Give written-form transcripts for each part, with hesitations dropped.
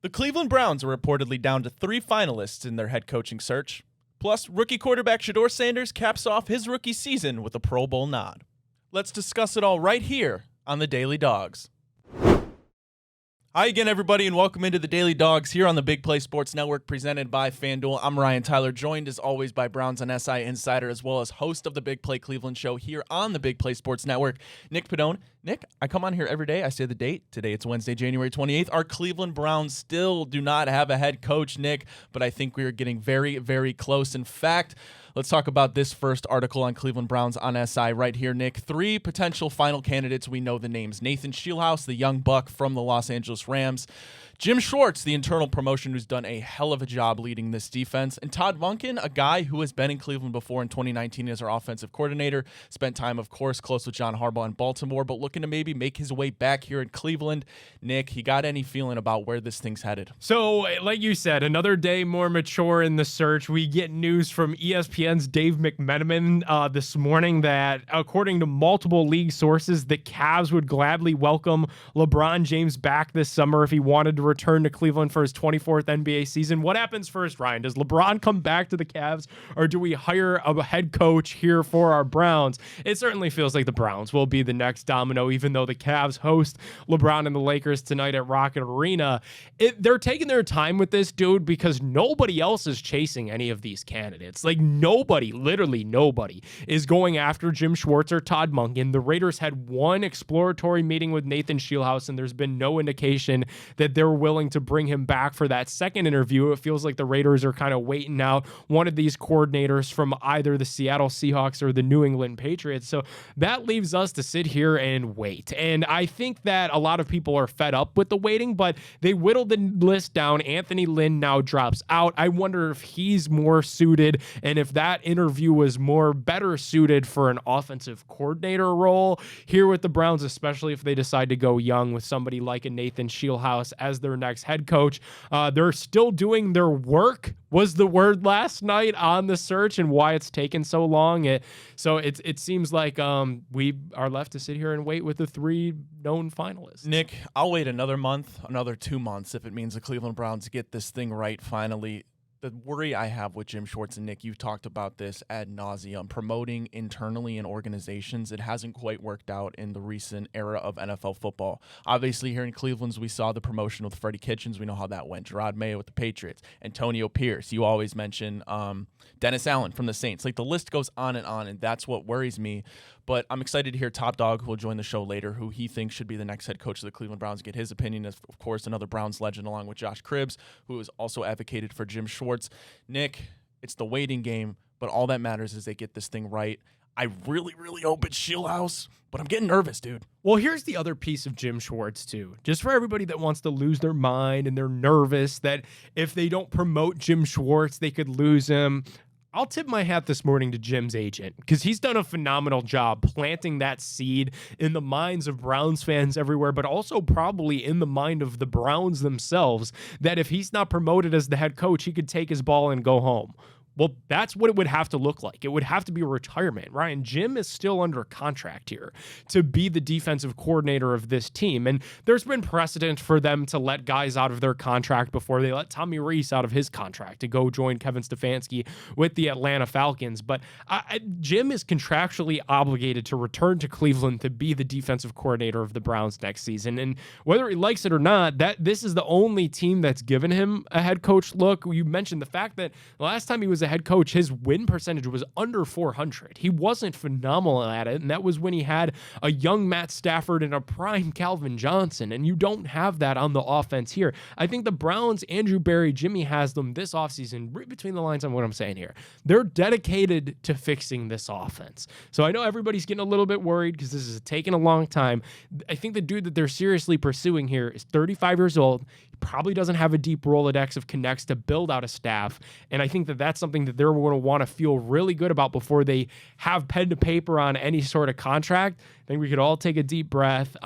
The Cleveland Browns are reportedly down to 3 finalists in their head coaching search. Plus, rookie quarterback Shedeur Sanders caps off his rookie season with a Pro Bowl nod. Let's discuss it all right here on the Daily Dawgs. Hi again, everybody, and welcome into the Daily Dawgs here on the Big Play Sports Network, presented by FanDuel. I'm Ryan Tyler, joined as always by Browns on SI Insider, as well as host of the Big Play Cleveland Show here on the Big Play Sports Network, Nick Padone. Nick, I come on here every day. I say the date. Today it's Wednesday, January 28th. Our Cleveland Browns still do not have a head coach, Nick, but I think we are getting very, very close. In fact, let's talk about this first article on Cleveland Browns on SI right here, Nick. 3 potential final candidates. We know the names. Nathan Scheelhaase, the young buck from the Los Angeles Rams. Jim Schwartz, the internal promotion who's done a hell of a job leading this defense. And Todd Monken, a guy who has been in Cleveland before in 2019 as our offensive coordinator. Spent time, of course, close with John Harbaugh in Baltimore, but looking to maybe make his way back here in Cleveland. Nick, you got any feeling about where this thing's headed? So, like you said, another day more mature in the search. We get news from ESPN's Dave McMenamin this morning that, according to multiple league sources, the Cavs would gladly welcome LeBron James back this summer if he wanted to return to Cleveland for his 24th NBA season. What happens first, Ryan? Does LeBron come back to the Cavs, or do we hire a head coach here for our Browns? It certainly feels like the Browns will be the next domino, even though the Cavs host LeBron and the Lakers tonight at Rocket Arena. They're taking their time with this, dude, because nobody else is chasing any of these candidates. Like, nobody, literally nobody, is going after Jim Schwartz or Todd Monken. The Raiders had one exploratory meeting with Nathan Scheelhaase, and there's been no indication that they're willing to bring him back for that second interview. It feels like the Raiders are kind of waiting out one of these coordinators from either the Seattle Seahawks or the New England Patriots. So that leaves us to sit here and wait. And I think that a lot of people are fed up with the waiting, but they whittled the list down. Anthony Lynn now drops out. I wonder if he's more suited and if that interview was better suited for an offensive coordinator role here with the Browns, especially if they decide to go young with somebody like a Nathan Scheelhaase as their next head coach. They're still doing their work, was the word last night on the search, and why it's taken so long. It seems like we are left to sit here and wait with the 3 known finalists. Nick, I'll wait another month, another 2 months if it means the Cleveland Browns get this thing right finally. The worry I have with Jim Schwartz, and Nick, you've talked about this ad nauseum, promoting internally in organizations. It hasn't quite worked out in the recent era of NFL football. Obviously, here in Cleveland, we saw the promotion with Freddie Kitchens. We know how that went. Gerard Mayo with the Patriots. Antonio Pierce. You always mention Dennis Allen from the Saints. Like, the list goes on, and that's what worries me. But I'm excited to hear Top Dog, who will join the show later, who he thinks should be the next head coach of the Cleveland Browns, get his opinion as, of course, another Browns legend, along with Josh Cribbs, who has also advocated for Jim Schwartz. Nick, it's the waiting game, but all that matters is they get this thing right. I really, really hope it's Scheelhaase, but I'm getting nervous, dude. Well, here's the other piece of Jim Schwartz, too. Just for everybody that wants to lose their mind and they're nervous that if they don't promote Jim Schwartz, they could lose him. I'll tip my hat this morning to Jim's agent, because he's done a phenomenal job planting that seed in the minds of Browns fans everywhere, but also probably in the mind of the Browns themselves, that if he's not promoted as the head coach, he could take his ball and go home. Well, that's what it would have to look like. It would have to be a retirement. Ryan, Jim is still under contract here to be the defensive coordinator of this team. And there's been precedent for them to let guys out of their contract before. They let Tommy Reese out of his contract to go join Kevin Stefanski with the Atlanta Falcons. But Jim is contractually obligated to return to Cleveland to be the defensive coordinator of the Browns next season. And whether he likes it or not, this is the only team that's given him a head coach look. You mentioned the fact that the last time he was a head coach, his win percentage was under 400. He wasn't phenomenal at it, and that was when he had a young Matt Stafford and a prime Calvin Johnson, and you don't have that on the offense here. I think the Browns, Andrew Berry, Jimmy Haslam, this offseason, read between the lines on what I'm saying here, they're dedicated to fixing this offense. So I know everybody's getting a little bit worried because this is taking a long time. I think the dude that they're seriously pursuing here is 35 years old. He probably doesn't have a deep Rolodex of connects to build out a staff, and I think that that's something that they're going to want to feel really good about before they have pen to paper on any sort of contract. I think we could all take a deep breath.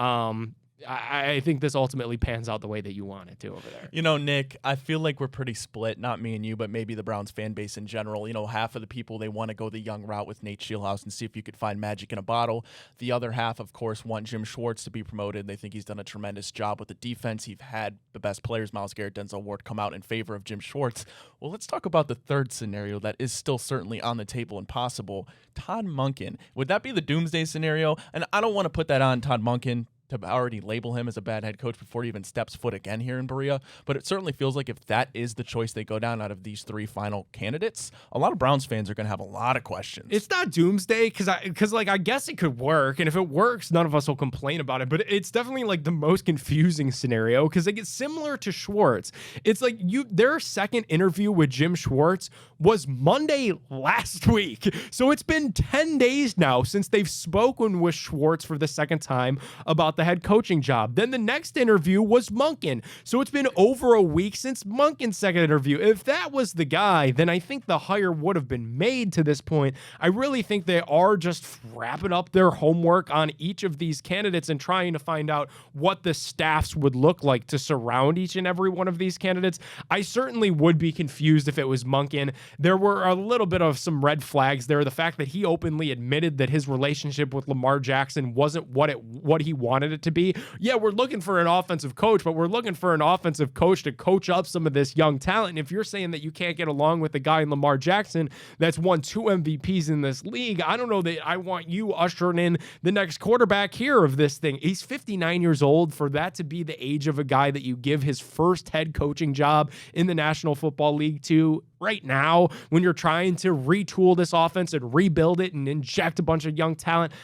I think this ultimately pans out the way that you want it to over there. You know, Nick, I feel like we're pretty split, not me and you, but maybe the Browns fan base in general. You know, half of the people, they want to go the young route with Nate Shieldhouse and see if you could find magic in a bottle. The other half, of course, want Jim Schwartz to be promoted. They think he's done a tremendous job with the defense. He's had the best players, Myles Garrett, Denzel Ward, come out in favor of Jim Schwartz. Well, let's talk about the third scenario that is still certainly on the table and possible. Todd Monken. Would that be the doomsday scenario? And I don't want to put that on Todd Monken to already label him as a bad head coach before he even steps foot again here in Berea. But it certainly feels like if that is the choice they go down out of these three final candidates, a lot of Browns fans are going to have a lot of questions. It's not doomsday because I guess it could work. And if it works, none of us will complain about it. But it's definitely like the most confusing scenario because it gets similar to Schwartz. It's like their second interview with Jim Schwartz was Monday last week. So it's been 10 days now since they've spoken with Schwartz for the second time about the head coaching job. Then the next interview was Monken. So it's been over a week since Monken's second interview. If that was the guy, then I think the hire would have been made to this point. I really think they are just wrapping up their homework on each of these candidates and trying to find out what the staffs would look like to surround each and every one of these candidates. I certainly would be confused if it was Monken. There were a little bit of some red flags there. The fact that he openly admitted that his relationship with Lamar Jackson wasn't what he wanted it to be. Yeah, we're looking for an offensive coach, but we're looking for an offensive coach to coach up some of this young talent. And if you're saying that you can't get along with the guy in Lamar Jackson that's won 2 MVPs in this league, I don't know that I want you ushering in the next quarterback here of this thing. He's 59 years old. For that to be the age of a guy that you give his first head coaching job in the National Football League to right now, when you're trying to retool this offense and rebuild it and inject a bunch of young talent,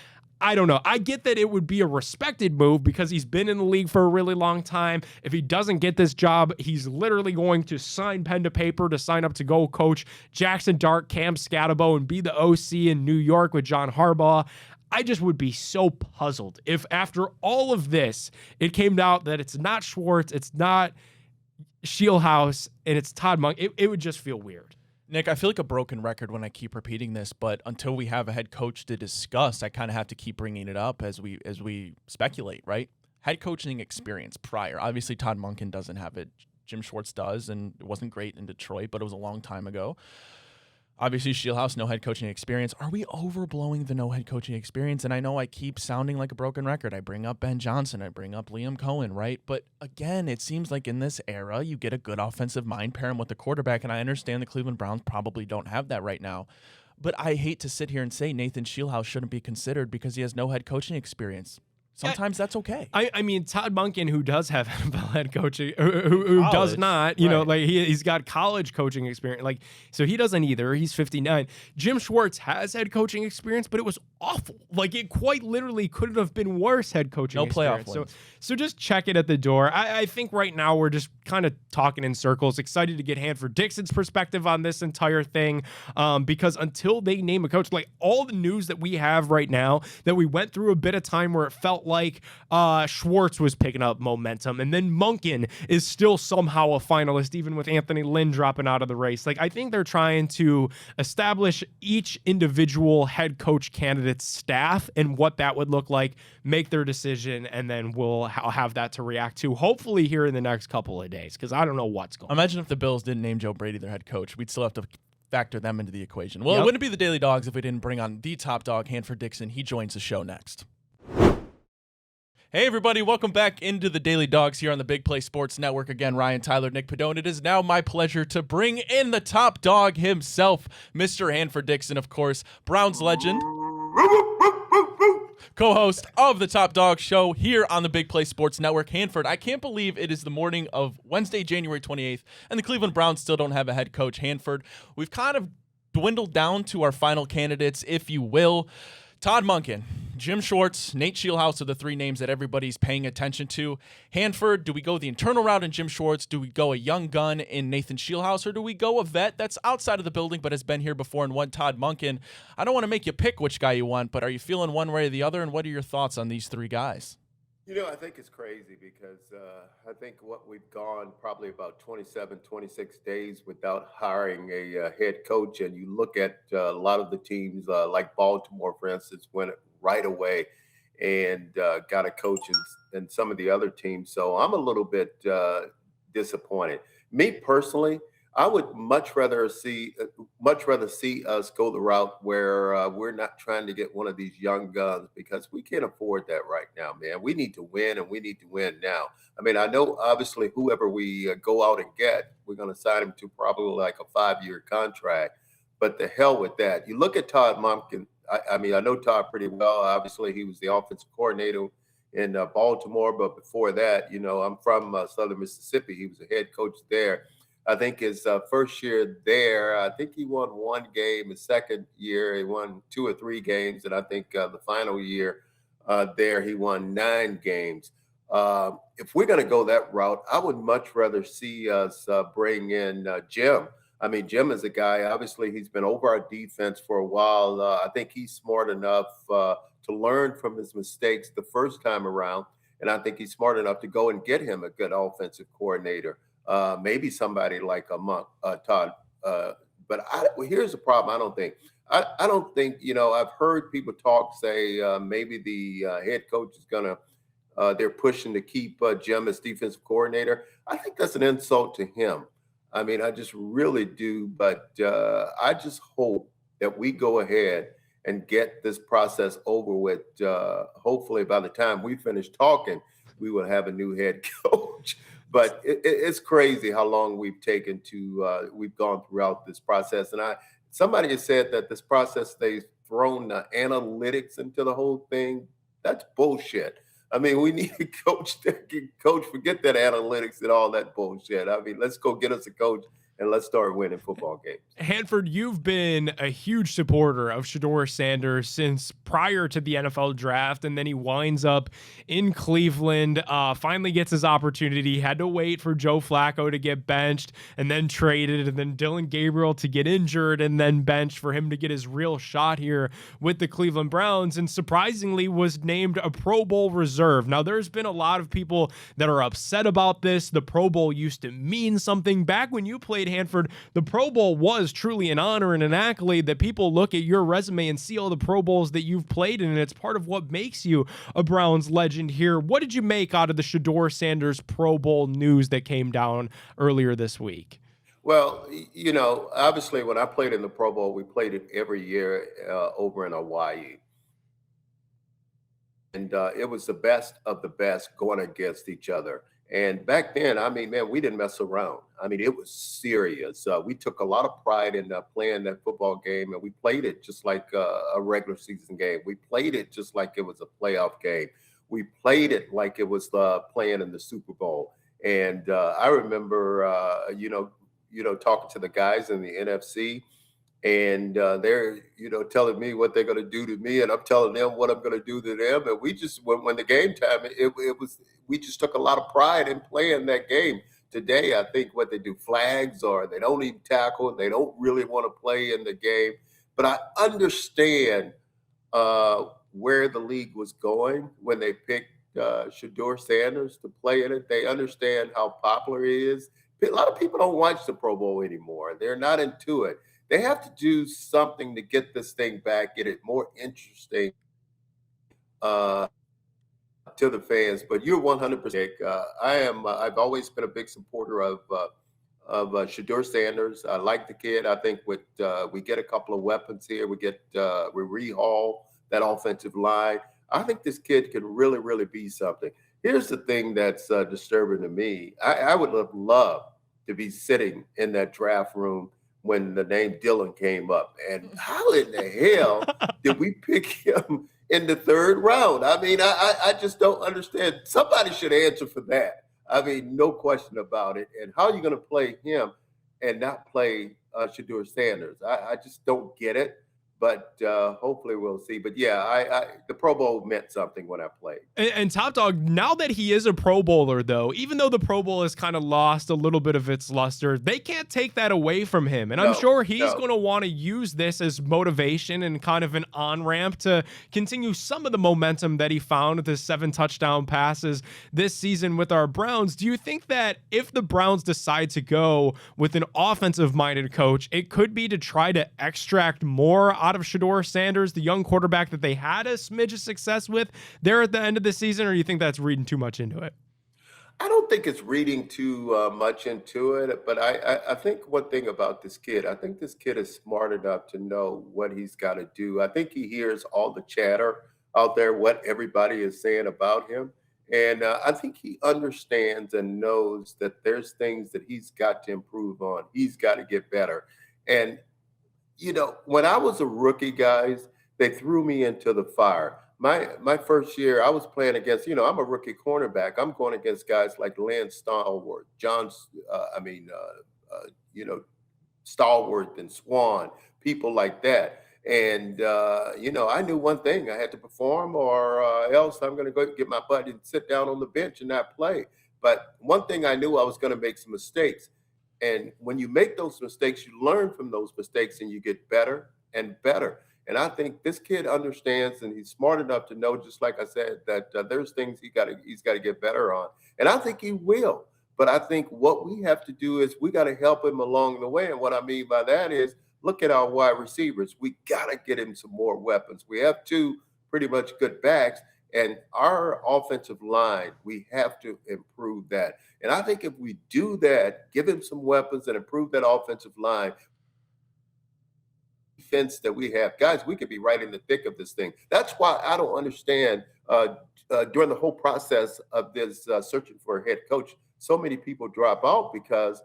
I don't know. I get that it would be a respected move because he's been in the league for a really long time. If he doesn't get this job, he's literally going to sign pen to paper to sign up to go coach Jackson Dart, Cam Scatabo, and be the OC in New York with John Harbaugh. I just would be so puzzled if after all of this, it came out that it's not Schwartz, it's not Shieldhouse, and it's Todd Monken. It would just feel weird. Nick, I feel like a broken record when I keep repeating this, but until we have a head coach to discuss, I kind of have to keep bringing it up as we speculate, right? Head coaching experience prior. Obviously, Todd Monken doesn't have it. Jim Schwartz does, and it wasn't great in Detroit, but it was a long time ago. Obviously, Shieldhouse, no head coaching experience. Are we overblowing the no head coaching experience? And I know I keep sounding like a broken record. I bring up Ben Johnson. I bring up Liam Cohen, right? But again, it seems like in this era, you get a good offensive mind, pair him with the quarterback. And I understand the Cleveland Browns probably don't have that right now. But I hate to sit here and say Nathan Shieldhouse shouldn't be considered because he has no head coaching experience. Sometimes that's okay. I mean, Todd Monken, who does have NFL head coaching, who does not, you know, like he's got college coaching experience. Like, so he doesn't either. He's 59. Jim Schwartz has head coaching experience, but it was awful. Like, it quite literally couldn't have been worse head coaching experience. No playoff wins. So just check it at the door. I think right now we're just kind of talking in circles. Excited to get Hanford Dixon's perspective on this entire thing, because until they name a coach, like all the news that we have right now, that we went through a bit of time where it felt like Schwartz was picking up momentum, and then Monken is still somehow a finalist, even with Anthony Lynn dropping out of the race. Like, I think they're trying to establish each individual head coach candidate's staff and what that would look like, make their decision, and then we'll have that to react to, hopefully here in the next couple of days, because I don't know what's going on. Imagine if the Bills didn't name Joe Brady their head coach. We'd still have to factor them into the equation. Well, It wouldn't be the Daily Dogs if we didn't bring on the top dog, Hanford Dixon. He joins the show next. Hey, everybody. Welcome back into the Daily Dogs here on the Big Play Sports Network. Again, Ryan Tyler, Nick Padone. It is now my pleasure to bring in the top dog himself, Mr. Hanford Dixon, of course, Browns legend, co-host of the Top Dog Show here on the Big Play Sports Network. Hanford, I can't believe it is the morning of Wednesday, January 28th, and the Cleveland Browns still don't have a head coach. Hanford, we've kind of dwindled down to our final candidates, if you will. Todd Monken, Jim Schwartz, Nate Shieldhouse are the three names that everybody's paying attention to. Hanford, do we go the internal route in Jim Schwartz? Do we go a young gun in Nathan Shieldhouse? Or do we go a vet that's outside of the building but has been here before and won Todd Monken? I don't want to make you pick which guy you want, but are you feeling one way or the other? And what are your thoughts on these three guys? You know, I think it's crazy because I think what we've gone probably about 27, 26 days without hiring a head coach. And you look at a lot of the teams like Baltimore, for instance, went right away and got a coach in some of the other teams. So I'm a little bit disappointed. Me personally, I would much rather see us go the route where we're not trying to get one of these young guns, because we can't afford that right now, man. We need to win, and we need to win now. I mean, I know obviously whoever we go out and get, we're going to sign him to probably like a 5-year contract. But the hell with that. You look at Todd Monken. I mean, I know Todd pretty well. Obviously, he was the offensive coordinator in Baltimore, but before that, I'm from Southern Mississippi. He was a head coach there. I think his first year there, I think he won one game. His second year, he won 2 or 3 games. And I think the final year there, he won 9 games. If we're going to go that route, I would much rather see us bring in Jim. I mean, Jim is a guy, obviously, he's been over our defense for a while. I think he's smart enough to learn from his mistakes the first time around. And I think he's smart enough to go and get him a good offensive coordinator. Maybe somebody like a Monk, Todd. But here's the problem. I don't think, I've heard people say maybe the head coach is going to, they're pushing to keep Jim as defensive coordinator. I think that's an insult to him. I mean, I just really do. But I just hope that we go ahead and get this process over with. Hopefully by the time we finish talking, we will have a new head coach. But it's crazy how long we've gone throughout this process. And somebody has said that this process, they've thrown the analytics into the whole thing. That's bullshit. I mean, we need a coach that can coach, forget that analytics and all that bullshit. I mean, let's go get us a coach and let's start winning football games. Hanford, you've been a huge supporter of Shedeur Sanders since prior to the NFL draft, and then he winds up in Cleveland, finally gets his opportunity, had to wait for Joe Flacco to get benched, and then traded, and then Dylan Gabriel to get injured, and then benched for him to get his real shot here with the Cleveland Browns, and surprisingly was named a Pro Bowl reserve. Now, there's been a lot of people that are upset about this. The Pro Bowl used to mean something. Back when you played, Hanford, the Pro Bowl was truly an honor and an accolade that people look at your resume and see all the Pro Bowls that you've played in, and it's part of what makes you a Browns legend here. What did you make out of the Shedeur Sanders Pro Bowl news that came down earlier this week? Well, obviously when I played in the Pro Bowl, we played it every year over in Hawaii. And it was the best of the best going against each other. And back then, I mean, man, we didn't mess around. I mean, it was serious. We took a lot of pride in playing that football game, and we played it just like a regular season game. We played it just like it was a playoff game. We played it like it was playing in the Super Bowl. And I remember, talking to the guys in the NFC, and they're, telling me what they're going to do to me, and I'm telling them what I'm going to do to them. And we just, when the game time, we just took a lot of pride in playing that game. Today, I think what they do, flags, or they don't even tackle, they don't really want to play in the game. But I understand where the league was going when they picked Shedeur Sanders to play in it. They understand how popular he is. A lot of people don't watch the Pro Bowl anymore. They're not into it. They have to do something to get this thing back, get it more interesting to the fans. But you're 100%. I've always been a big supporter of Shedeur Sanders. I like the kid. I think we get a couple of weapons here. We rehaul that offensive line. I think this kid can really, really be something. Here's the thing that's disturbing to me. I would have loved to be sitting in that draft room when the name Dylan came up. And how in the hell did we pick him in the 3rd round? I mean, I just don't understand. Somebody should answer for that. I mean, no question about it. And how are you going to play him and not play Shedeur Sanders? I just don't get it. But hopefully we'll see. But yeah, the Pro Bowl meant something when I played. And Top Dog, now that he is a Pro Bowler, though, even though the Pro Bowl has kind of lost a little bit of its luster, they can't take that away from him. And I'm sure he's going to want to use this as motivation and kind of an on-ramp to continue some of the momentum that he found with his 7 touchdown passes this season with our Browns. Do you think that if the Browns decide to go with an offensive-minded coach, it could be to try to extract more out out of Shedeur Sanders, the young quarterback that they had a smidge of success with there at the end of the season, or do you think that's reading too much into it? I don't think it's reading too much into it, but I think one thing about this kid, I think this kid is smart enough to know what he's got to do. I think he hears all the chatter out there, what everybody is saying about him. And I think he understands and knows that there's things that he's got to improve on. He's got to get better. And, when I was a rookie, guys, they threw me into the fire. My first year, I was playing against, I'm a rookie cornerback. I'm going against guys like Lance Stallworth, Stallworth and Swan, people like that. And, I knew one thing: I had to perform, or else I'm going to go get my butt and sit down on the bench and not play. But one thing I knew, I was going to make some mistakes. And when you make those mistakes, you learn from those mistakes and you get better and better. And I think this kid understands, and he's smart enough to know, just like I said, that there's things he's got to get better on. And I think he will. But I think what we have to do is we got to help him along the way. And what I mean by that is, look at our wide receivers. We got to get him some more weapons. We have two pretty much good backs. And our offensive line, we have to improve that. And I think if we do that, give him some weapons and improve that offensive line, defense that we have, guys, we could be right in the thick of this thing. That's why I don't understand during the whole process of this searching for a head coach, so many people drop out because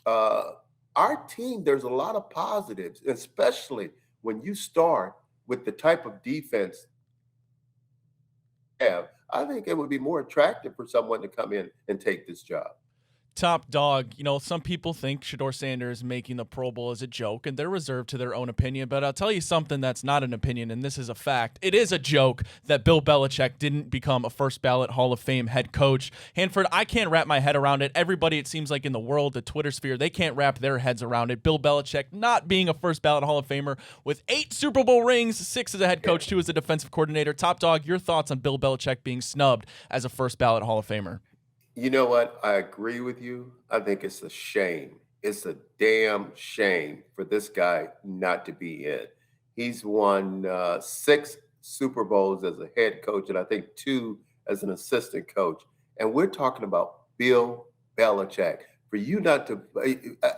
our team, there's a lot of positives, especially when you start with the type of defense have. I think it would be more attractive for someone to come in and take this job. Top dog, some people think Shedeur Sanders making the Pro Bowl is a joke, and they're reserved to their own opinion. But I'll tell you something that's not an opinion, and this is a fact. It is a joke that Bill Belichick didn't become a first ballot Hall of Fame head coach. Hanford, I can't wrap my head around it. Everybody, it seems like in the world, the Twitter sphere, they can't wrap their heads around it. Bill Belichick not being a first ballot Hall of Famer with 8 Super Bowl rings, 6 as a head coach, 2 as a defensive coordinator. Top dog, your thoughts on Bill Belichick being snubbed as a first ballot Hall of Famer? You know what? I agree with you. I think it's a shame. It's a damn shame for this guy not to be in. He's won 6 Super Bowls as a head coach, and I think 2 as an assistant coach. And we're talking about Bill Belichick. For you not to,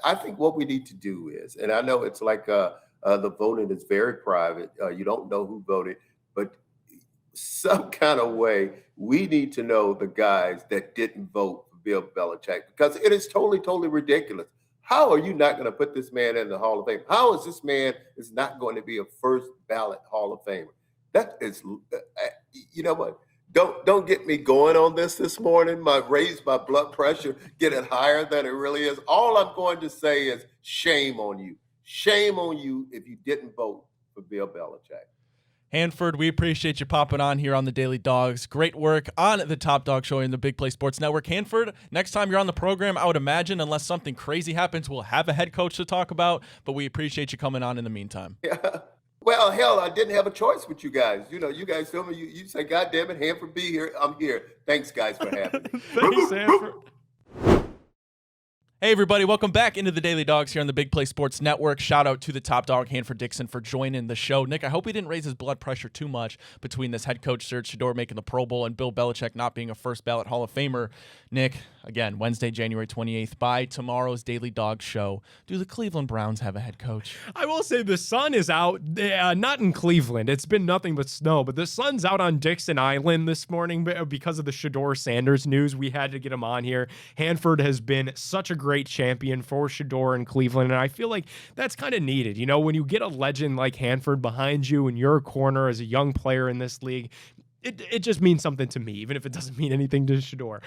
I think what we need to do is, and I know it's like the voting is very private. You don't know who voted, but some kind of way we need to know the guys that didn't vote for Bill Belichick, because it is totally ridiculous. How are you not going to put this man in the Hall of Fame? How is this man is not going to be a first ballot Hall of Famer? That is, you know what? Don't get me going on this morning. Raise my blood pressure, get it higher than it really is. All I'm going to say is shame on you. Shame on you if you didn't vote for Bill Belichick. Hanford, we appreciate you popping on here on the Daily Dogs. Great work on the Top Dog Show in the Big Play Sports Network. Hanford, next time you're on the program, I would imagine, unless something crazy happens, we'll have a head coach to talk about, but we appreciate you coming on in the meantime. Yeah. Well, hell, I didn't have a choice with you guys. You guys told me, you say, God damn it, Hanford, be here. I'm here. Thanks, guys, for having me. Thanks, Hanford. Hey, everybody. Welcome back into the Daily Dogs here on the Big Play Sports Network. Shout out to the top dog, Hanford Dixon, for joining the show. Nick, I hope he didn't raise his blood pressure too much between this head coach search, Shedeur making the Pro Bowl, and Bill Belichick not being a first ballot Hall of Famer. Nick, again, Wednesday, January 28th, by tomorrow's Daily Dogs show, do the Cleveland Browns have a head coach? I will say the sun is out, not in Cleveland. It's been nothing but snow, but the sun's out on Dixon Island this morning because of the Shedeur Sanders news. We had to get him on here. Hanford has been such a great champion for Shedeur in Cleveland, and I feel like that's kind of needed. You know, when you get a legend like Hanford behind you in your corner as a young player in this league, it just means something to me, even if it doesn't mean anything to Shedeur.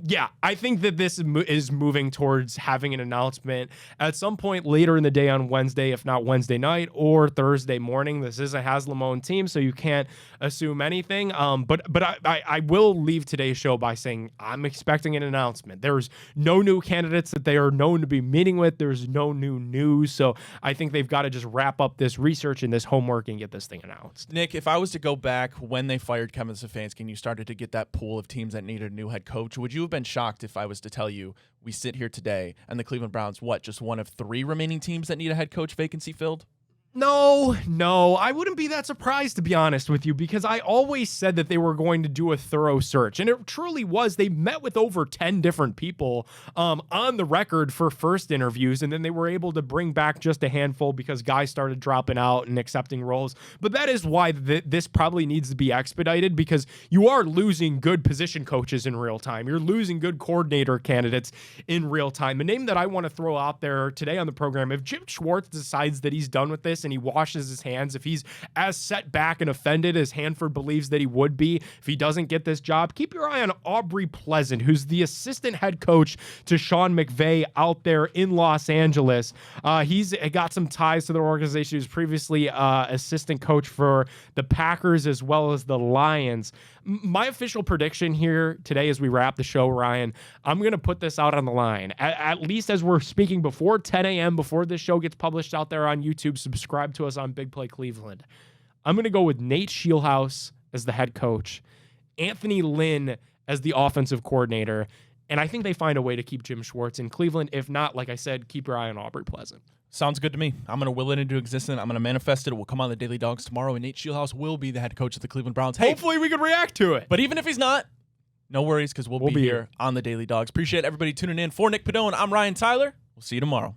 Yeah, I think that this is moving towards having an announcement at some point later in the day on Wednesday, if not Wednesday night or Thursday morning. This is a Haslam-owned team, so you can't assume anything. But I will leave today's show by saying I'm expecting an announcement. There's no new candidates that they are known to be meeting with. There's no new news, so I think they've got to just wrap up this research and this homework and get this thing announced. Nick, if I was to go back when they fired Kevin Stefanski and you started to get that pool of teams that needed a new head coach, would you have been shocked if I was to tell you we sit here today and the Cleveland Browns, just one of 3 remaining teams that need a head coach vacancy filled? No, I wouldn't be that surprised, to be honest with you, because I always said that they were going to do a thorough search, and it truly was. They met with over 10 different people on the record for first interviews, and then they were able to bring back just a handful because guys started dropping out and accepting roles. But that is why this probably needs to be expedited, because you are losing good position coaches in real time. You're losing good coordinator candidates in real time. A name that I want to throw out there today on the program, if Jim Schwartz decides that he's done with this and he washes his hands, if he's as set back and offended as Hanford believes that he would be if he doesn't get this job, keep your eye on Aubrey Pleasant, who's the assistant head coach to Sean McVay out there in Los Angeles. He's got some ties to the organization. He was previously assistant coach for the Packers as well as the Lions. My official prediction here today as we wrap the show, Ryan, I'm going to put this out on the line. At least as we're speaking before 10 a.m., before this show gets published out there on YouTube, subscribe to us on Big Play Cleveland. I'm going to go with Nate Scheelhaus as the head coach, Anthony Lynn as the offensive coordinator, and I think they find a way to keep Jim Schwartz in Cleveland. If not, like I said, keep your eye on Aubrey Pleasant. Sounds good to me. I'm going to will it into existence. I'm going to manifest it. It will come on the Daily Dogs tomorrow, and Nate Scheelhaus will be the head coach of the Cleveland Browns. Hey, hopefully we can react to it. But even if he's not, no worries, because we'll be here on the Daily Dogs. Appreciate everybody tuning in. For Nick Padone, I'm Ryan Tyler. We'll see you tomorrow.